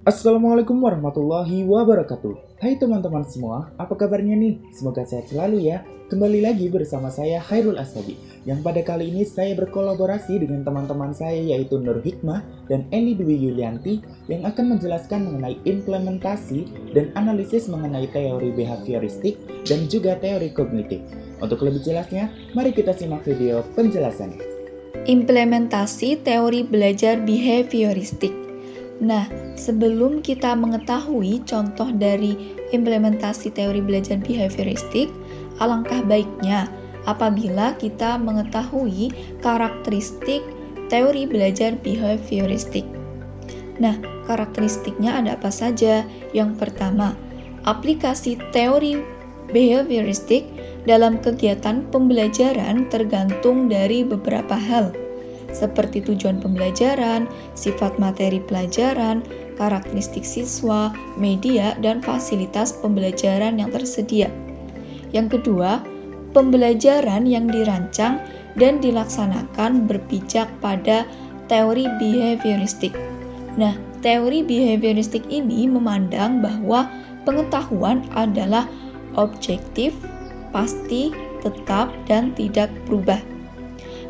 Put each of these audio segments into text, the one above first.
Assalamualaikum warahmatullahi wabarakatuh. Hai teman-teman semua, apa kabarnya nih? Semoga sehat selalu ya. Kembali lagi bersama saya Khairul Asabi, yang pada kali ini saya berkolaborasi dengan teman-teman saya yaitu Nur Hikmah dan Eni Dwi Yulianti yang akan menjelaskan mengenai implementasi dan analisis mengenai teori behavioristik dan juga teori kognitif. Untuk lebih jelasnya, mari kita simak video penjelasannya. Implementasi teori belajar behavioristik. Nah, sebelum kita mengetahui contoh dari implementasi teori belajar behavioristik, alangkah baiknya apabila kita mengetahui karakteristik teori belajar behavioristik. Nah, karakteristiknya ada apa saja? Yang pertama, aplikasi teori behavioristik dalam kegiatan pembelajaran tergantung dari beberapa hal, seperti tujuan pembelajaran, sifat materi pelajaran, karakteristik siswa, media, dan fasilitas pembelajaran yang tersedia. Yang kedua, pembelajaran yang dirancang dan dilaksanakan berpijak pada teori behavioristik. Nah, teori behavioristik ini memandang bahwa pengetahuan adalah objektif, pasti, tetap, dan tidak berubah.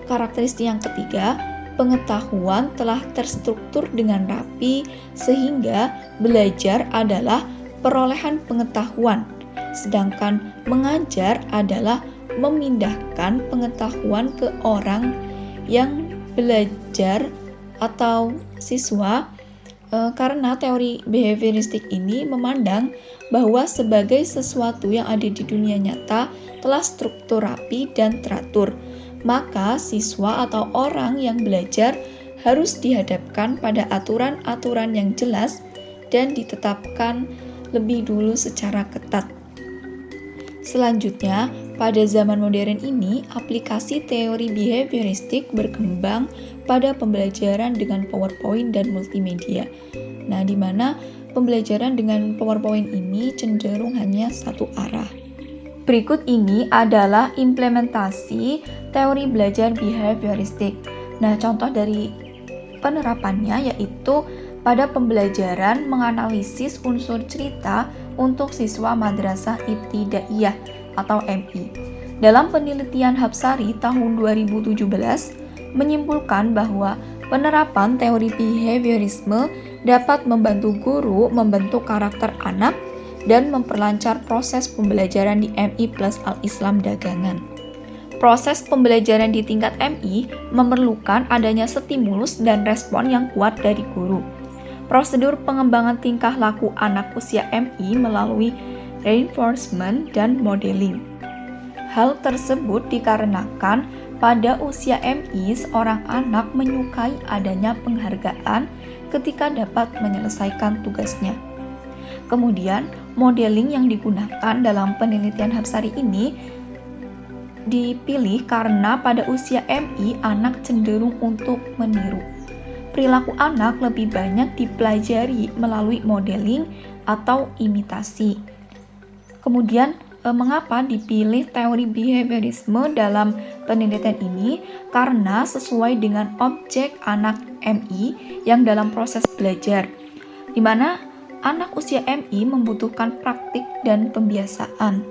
Karakteristik yang ketiga, pengetahuan telah terstruktur dengan rapi sehingga belajar adalah perolehan pengetahuan, sedangkan mengajar adalah memindahkan pengetahuan ke orang yang belajar atau siswa. Karena teori behavioristik ini memandang bahwa sebagai sesuatu yang ada di dunia nyata telah struktur rapi dan teratur, maka siswa atau orang yang belajar harus dihadapkan pada aturan-aturan yang jelas dan ditetapkan lebih dulu secara ketat. Selanjutnya, pada zaman modern ini, aplikasi teori behavioristik berkembang pada pembelajaran dengan PowerPoint dan multimedia. Nah, di mana pembelajaran dengan PowerPoint ini cenderung hanya satu arah. Berikut ini adalah implementasi teori belajar behavioristik. Nah, contoh dari penerapannya yaitu pada pembelajaran menganalisis unsur cerita untuk siswa Madrasah Ibtidaiyah atau MI. Dalam penelitian Hapsari tahun 2017 menyimpulkan bahwa penerapan teori behaviorisme dapat membantu guru membentuk karakter anak dan memperlancar proses pembelajaran di MI plus Al-Islam Dagangan. Proses pembelajaran di tingkat MI memerlukan adanya stimulus dan respon yang kuat dari guru. Prosedur pengembangan tingkah laku anak usia MI melalui reinforcement dan modeling. Hal tersebut dikarenakan pada usia MI seorang anak menyukai adanya penghargaan ketika dapat menyelesaikan tugasnya. Kemudian, modeling yang digunakan dalam penelitian Hapsari ini dipilih karena pada usia MI anak cenderung untuk meniru. Perilaku anak lebih banyak dipelajari melalui modeling atau imitasi. Kemudian, mengapa dipilih teori behaviorisme dalam penelitian ini? Karena sesuai dengan objek anak MI yang dalam proses belajar, di mana anak usia MI membutuhkan praktik dan pembiasaan.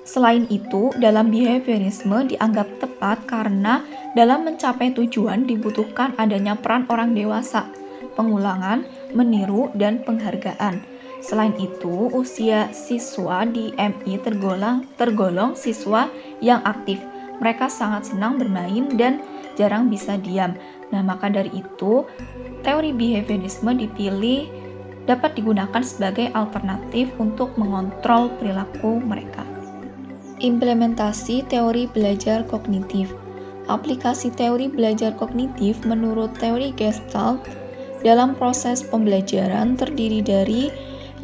Selain itu, dalam behaviorisme dianggap tepat karena dalam mencapai tujuan dibutuhkan adanya peran orang dewasa, pengulangan, meniru, dan penghargaan. Selain itu, usia siswa di MI tergolong siswa yang aktif. Mereka sangat senang bermain dan jarang bisa diam. Nah, maka dari itu, teori behaviorisme dipilih dapat digunakan sebagai alternatif untuk mengontrol perilaku mereka. Implementasi teori belajar kognitif. Aplikasi teori belajar kognitif menurut teori Gestalt dalam proses pembelajaran terdiri dari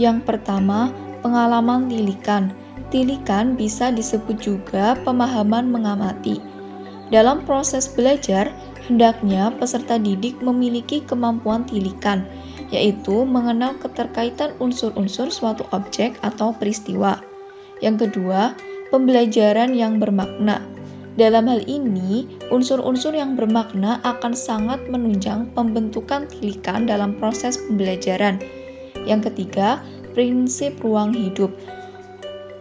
yang pertama, pengalaman tilikan. Tilikan bisa disebut juga pemahaman mengamati. Dalam proses belajar, hendaknya peserta didik memiliki kemampuan tilikan, yaitu mengenal keterkaitan unsur-unsur suatu objek atau peristiwa. Yang kedua, pembelajaran yang bermakna. Dalam hal ini, unsur-unsur yang bermakna akan sangat menunjang pembentukan tilikan dalam proses pembelajaran. Yang ketiga, prinsip ruang hidup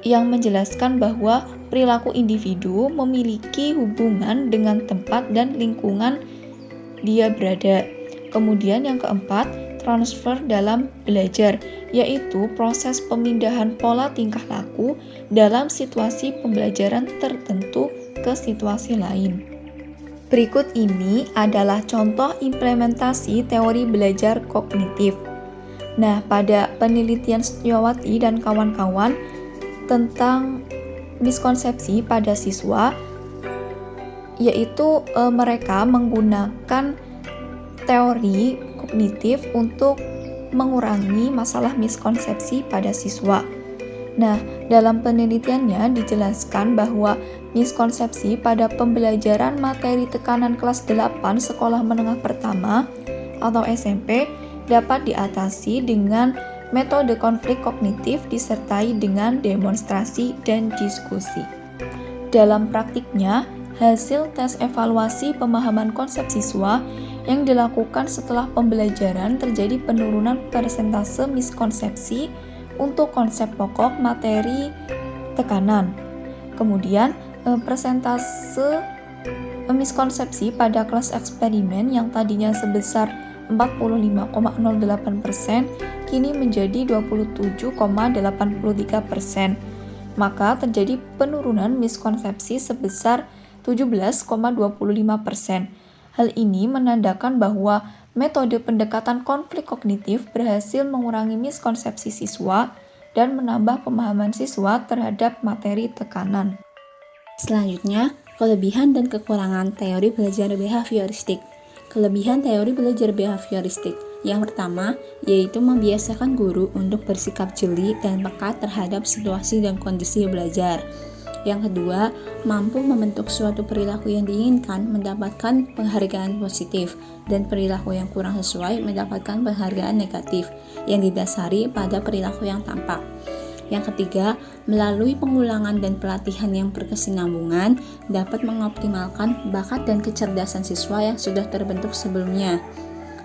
yang menjelaskan bahwa perilaku individu memiliki hubungan dengan tempat dan lingkungan dia berada. Kemudian yang keempat, transfer dalam belajar, yaitu proses pemindahan pola tingkah laku dalam situasi pembelajaran tertentu ke situasi lain. Berikut ini adalah contoh implementasi teori belajar kognitif. Nah, pada penelitian Setiawati dan kawan-kawan tentang miskonsepsi pada siswa, yaitu mereka menggunakan teori kognitif untuk mengurangi masalah miskonsepsi pada siswa. Nah, dalam penelitiannya dijelaskan bahwa miskonsepsi pada pembelajaran materi tekanan kelas 8 sekolah menengah pertama atau SMP dapat diatasi dengan metode konflik kognitif disertai dengan demonstrasi dan diskusi. Dalam praktiknya, hasil tes evaluasi pemahaman konsep siswa yang dilakukan setelah pembelajaran terjadi penurunan persentase miskonsepsi untuk konsep pokok materi tekanan. Kemudian, persentase miskonsepsi pada kelas eksperimen yang tadinya sebesar 45,08% kini menjadi 27,83%. Maka terjadi penurunan miskonsepsi sebesar 17,25%. Hal ini menandakan bahwa metode pendekatan konflik kognitif berhasil mengurangi miskonsepsi siswa dan menambah pemahaman siswa terhadap materi tekanan. Selanjutnya, kelebihan dan kekurangan teori belajar behavioristik. Kelebihan teori belajar behavioristik yang pertama, yaitu membiasakan guru untuk bersikap jeli dan peka terhadap situasi dan kondisi belajar. Yang kedua, mampu membentuk suatu perilaku yang diinginkan mendapatkan penghargaan positif dan perilaku yang kurang sesuai mendapatkan penghargaan negatif yang didasari pada perilaku yang tampak. Yang ketiga, melalui pengulangan dan pelatihan yang berkesinambungan dapat mengoptimalkan bakat dan kecerdasan siswa yang sudah terbentuk sebelumnya.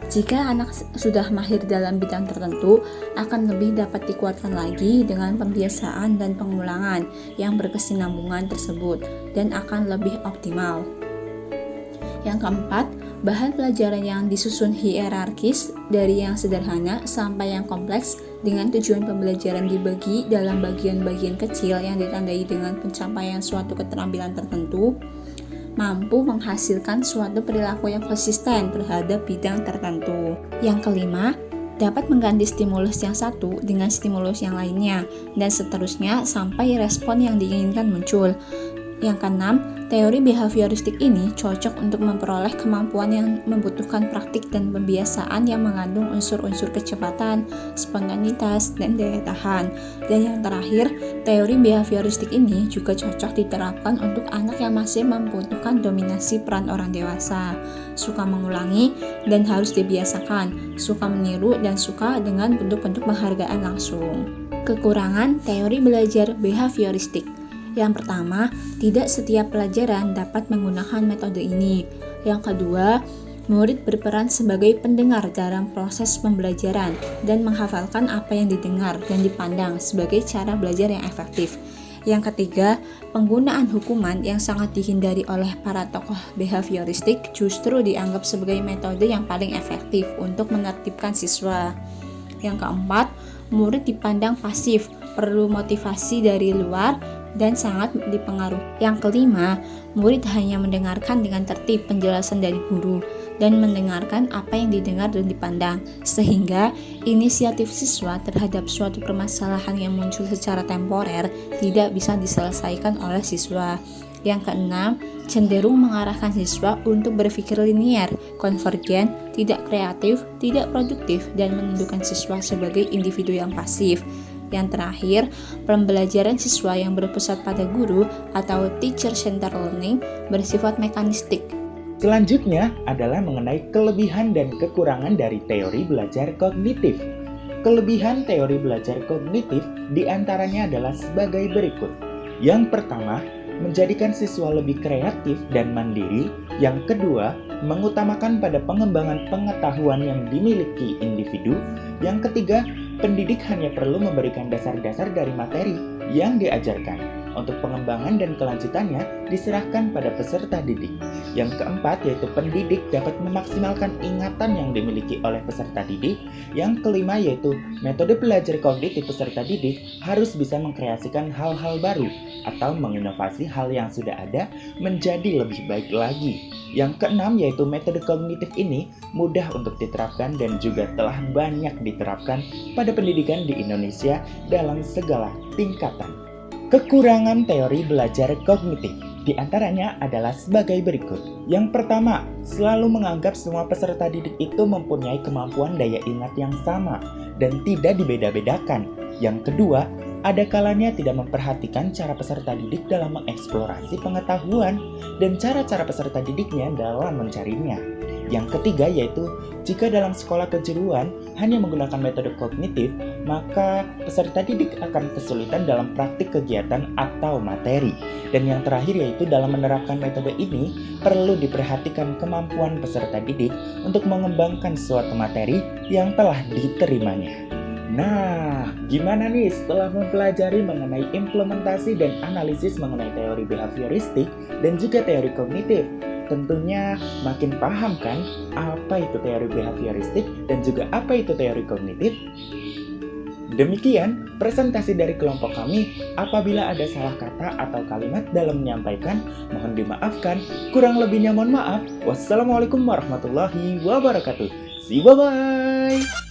Jika anak sudah mahir dalam bidang tertentu, akan lebih dapat dikuatkan lagi dengan pembiasaan dan pengulangan yang berkesinambungan tersebut dan akan lebih optimal. Yang keempat, bahan pelajaran yang disusun hierarkis dari yang sederhana sampai yang kompleks dengan tujuan pembelajaran dibagi dalam bagian-bagian kecil yang ditandai dengan pencapaian suatu keterampilan tertentu, mampu menghasilkan suatu perilaku yang konsisten terhadap bidang tertentu. Yang kelima, dapat mengganti stimulus yang satu dengan stimulus yang lainnya, dan seterusnya sampai respon yang diinginkan muncul. Yang keenam, teori behavioristik ini cocok untuk memperoleh kemampuan yang membutuhkan praktik dan pembiasaan yang mengandung unsur-unsur kecepatan, spontanitas, dan daya tahan. Dan yang terakhir, teori behavioristik ini juga cocok diterapkan untuk anak yang masih membutuhkan dominasi peran orang dewasa, suka mengulangi dan harus dibiasakan, suka meniru dan suka dengan bentuk-bentuk penghargaan langsung. Kekurangan teori belajar behavioristik. Yang pertama, tidak setiap pelajaran dapat menggunakan metode ini. Yang kedua, murid berperan sebagai pendengar dalam proses pembelajaran dan menghafalkan apa yang didengar dan dipandang sebagai cara belajar yang efektif. Yang ketiga, penggunaan hukuman yang sangat dihindari oleh para tokoh behavioristik justru dianggap sebagai metode yang paling efektif untuk menertibkan siswa. Yang keempat, murid dipandang pasif, perlu motivasi dari luar, dan sangat dipengaruhi. Yang kelima, murid hanya mendengarkan dengan tertib penjelasan dari guru dan mendengarkan apa yang didengar dan dipandang, sehingga inisiatif siswa terhadap suatu permasalahan yang muncul secara temporer tidak bisa diselesaikan oleh siswa. Yang keenam, cenderung mengarahkan siswa untuk berpikir linier, konvergen, tidak kreatif, tidak produktif, dan menundukkan siswa sebagai individu yang pasif. Yang terakhir, pembelajaran siswa yang berpusat pada guru atau teacher-centered learning bersifat mekanistik. Selanjutnya adalah mengenai kelebihan dan kekurangan dari teori belajar kognitif. Kelebihan teori belajar kognitif diantaranya adalah sebagai berikut. Yang pertama, menjadikan siswa lebih kreatif dan mandiri. Yang kedua, mengutamakan pada pengembangan pengetahuan yang dimiliki individu. Yang ketiga, pendidik hanya perlu memberikan dasar-dasar dari materi yang diajarkan. Untuk pengembangan dan kelanjutannya diserahkan pada peserta didik. Yang keempat yaitu pendidik dapat memaksimalkan ingatan yang dimiliki oleh peserta didik. Yang kelima yaitu metode belajar kognitif peserta didik harus bisa mengkreasikan hal-hal baru atau menginovasi hal yang sudah ada menjadi lebih baik lagi. Yang keenam yaitu metode kognitif ini mudah untuk diterapkan dan juga telah banyak diterapkan pada pendidikan di Indonesia dalam segala tingkatan. Kekurangan teori belajar kognitif di antaranya adalah sebagai berikut. Yang pertama, selalu menganggap semua peserta didik itu mempunyai kemampuan daya ingat yang sama dan tidak dibeda-bedakan. Yang kedua, ada kalanya tidak memperhatikan cara peserta didik dalam mengeksplorasi pengetahuan dan cara-cara peserta didiknya dalam mencarinya. Yang ketiga yaitu, jika dalam sekolah kejuruan hanya menggunakan metode kognitif, maka peserta didik akan kesulitan dalam praktik kegiatan atau materi. Dan yang terakhir yaitu dalam menerapkan metode ini, perlu diperhatikan kemampuan peserta didik untuk mengembangkan suatu materi yang telah diterimanya. Nah, gimana nih setelah mempelajari mengenai implementasi dan analisis mengenai teori behavioristik dan juga teori kognitif? Tentunya makin paham kan apa itu teori behavioristik dan juga apa itu teori kognitif? Demikian presentasi dari kelompok kami. Apabila ada salah kata atau kalimat dalam menyampaikan, mohon dimaafkan. Kurang lebihnya mohon maaf. Wassalamualaikum warahmatullahi wabarakatuh. See you, bye-bye.